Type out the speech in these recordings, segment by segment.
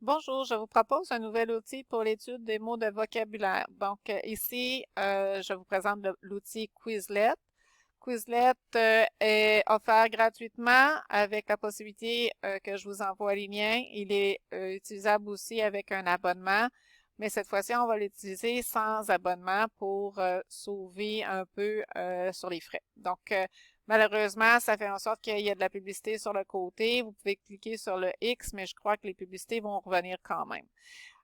Bonjour, je vous propose un nouvel outil pour l'étude des mots de vocabulaire. Donc, ici, je vous présente l'outil Quizlet. Quizlet est offert gratuitement avec la possibilité que je vous envoie les liens. Il est utilisable aussi avec un abonnement, mais cette fois-ci, on va l'utiliser sans abonnement pour sauver un peu sur les frais. Donc, malheureusement, ça fait en sorte qu'il y a de la publicité sur le côté. Vous pouvez cliquer sur le X, mais je crois que les publicités vont revenir quand même.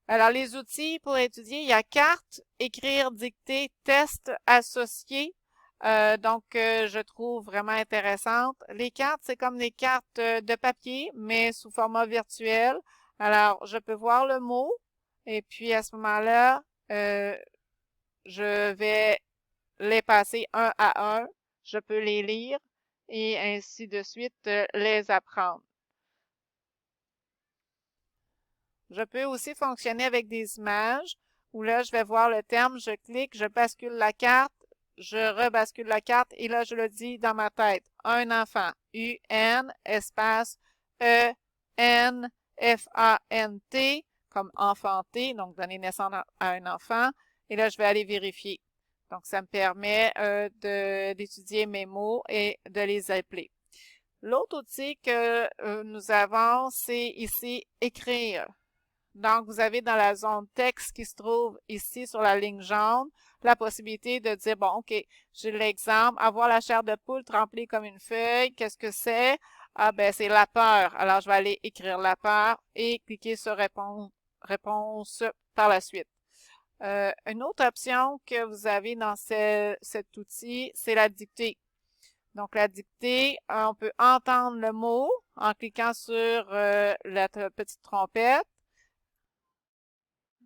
Alors, les outils pour étudier, il y a carte, écrire, dicter, test, associé. Je trouve vraiment intéressante. Les cartes, c'est comme des cartes de papier, mais sous format virtuel. Alors, je peux voir le mot et puis à ce moment-là, euh, je vais les passer un à un. Je peux les lire et ainsi de suite les apprendre. Je peux aussi fonctionner avec des images où là, je vais voir le terme, je clique, je bascule la carte, je rebascule la carte et là, je le dis dans ma tête. Un enfant. U-N, espace E-N-F-A-N-T, comme enfanter, donc donner naissance à un enfant. Et là, je vais aller vérifier. Donc, ça me permet d'étudier mes mots et de les appeler. L'autre outil que nous avons, c'est ici écrire. Donc, vous avez dans la zone texte qui se trouve ici sur la ligne jaune, la possibilité de dire, bon, OK, j'ai l'exemple, avoir la chair de poule trempée comme une feuille, qu'est-ce que c'est? Ah, ben, c'est la peur. Alors, je vais aller écrire la peur et cliquer sur réponse par la suite. Une autre option que vous avez dans cet outil, c'est la dictée. Donc, la dictée, on peut entendre le mot en cliquant sur la petite trompette.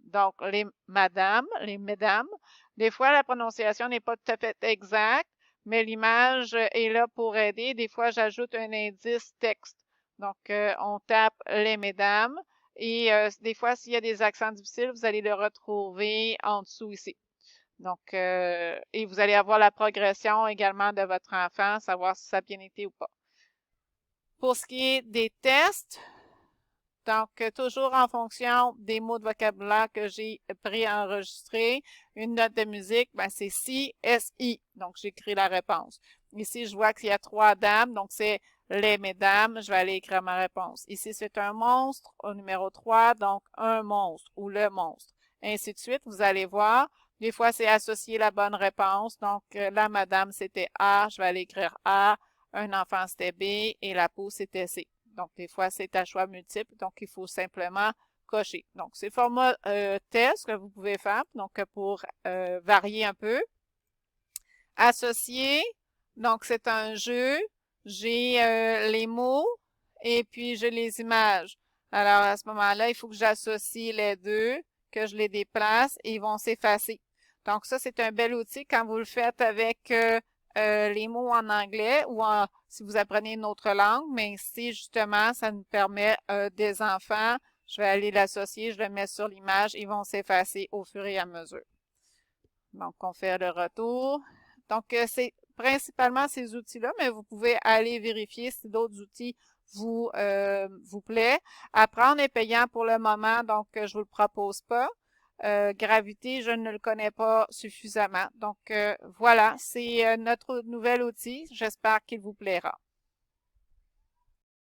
Donc, les mesdames. Des fois, la prononciation n'est pas tout à fait exacte, mais l'image est là pour aider. Des fois, j'ajoute un indice texte. Donc, on tape les mesdames et des fois, s'il y a des accents difficiles, vous allez le retrouver en dessous ici. Donc, et vous allez avoir la progression également de votre enfant, savoir si ça a bien été ou pas. Pour ce qui est des tests, donc, toujours en fonction des mots de vocabulaire que j'ai préenregistrés. Une note de musique, ben, c'est si, S-I. Donc, j'écris la réponse. Ici, je vois qu'il y a 3 dames, donc c'est les mesdames. Je vais aller écrire ma réponse. Ici, c'est un monstre au numéro 3, donc un monstre ou le monstre. Ainsi de suite, vous allez voir. Des fois, c'est associer la bonne réponse. Donc, la madame, c'était A. Je vais aller écrire A. Un enfant, c'était B. Et la peau, c'était C. Donc, des fois, c'est à choix multiple. Donc, il faut simplement cocher. Donc, c'est le format test que vous pouvez faire. Donc, pour varier un peu. Associer. Donc, c'est un jeu. J'ai les mots et puis j'ai les images. Alors, à ce moment-là, il faut que j'associe les deux, que je les déplace et ils vont s'effacer. Donc, ça, c'est un bel outil quand vous le faites avec les mots en anglais ou si vous apprenez une autre langue, mais ici, justement, ça nous permet des enfants. Je vais aller l'associer, je le mets sur l'image, ils vont s'effacer au fur et à mesure. Donc, on fait le retour. Donc, c'est principalement ces outils-là, mais vous pouvez aller vérifier si d'autres outils vous plaît. Apprendre est payant pour le moment, donc je vous le propose pas. Gravité, je ne le connais pas suffisamment. Donc, voilà, c'est notre nouvel outil. J'espère qu'il vous plaira.